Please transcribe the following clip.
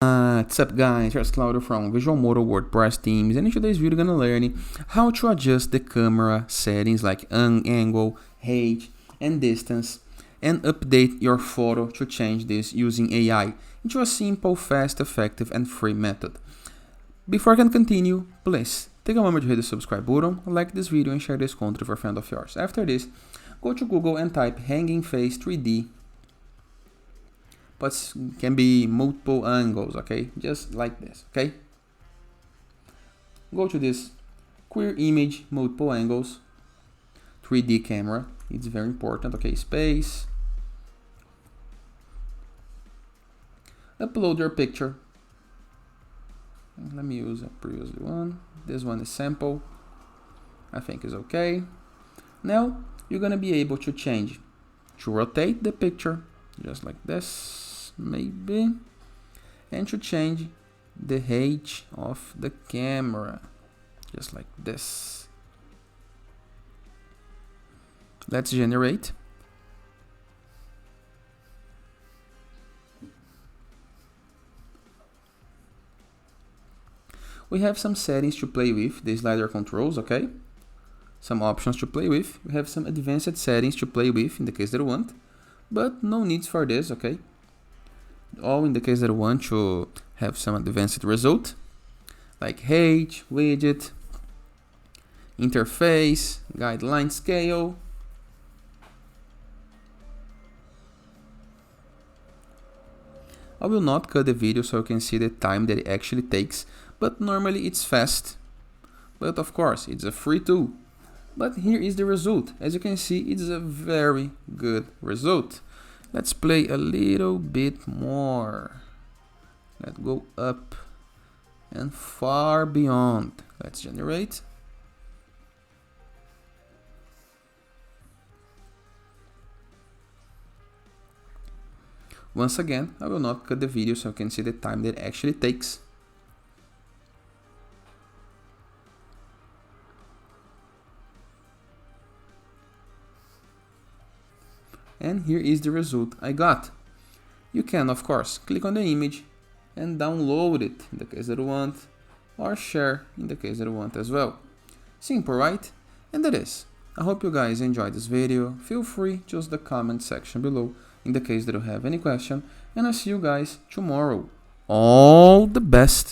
What's up guys, here's Claudio from Visualmodo WordPress themes, and in today's video we're gonna learn how to adjust the camera settings like angle, height, and distance, and update your photo to change this using AI into a simple, fast, effective, and free method. Before I can continue, please take a moment to hit the subscribe button, like this video, and share this content with a friend of yours. After this, go to Google and type hanging face 3D, but can be multiple angles, okay? Just like this, okay? Go to this queer image, multiple angles, 3D camera. It's very important, okay? Space. Upload your picture. Let me use a previous one. This one is sample. I think is okay. Now you're gonna be able to change, to rotate the picture, just like this, maybe, and to change the height of the camera, just like this. Let's generate. We have some settings to play with, the slider controls, okay? Some options to play with. We have some advanced settings to play with in the case that you want, but no needs for this, okay? All in the case that you want to have some advanced result, like height, widget, interface, guideline scale. I will not cut the video so you can see the time that it actually takes, but normally it's fast. But of course, it's a free tool. But here is the result. As you can see, it's a very good result. Let's play a little bit more. Let's go up and far beyond. Let's generate. Once again, I will not cut the video so you can see the time that it actually takes. And here is the result I got. You can, of course, click on the image and download it in the case that you want, or share in the case that you want as well. Simple, right? And that is. I hope you guys enjoyed this video. Feel free to use the comment section below in the case that you have any question, and I'll see you guys tomorrow. All the best!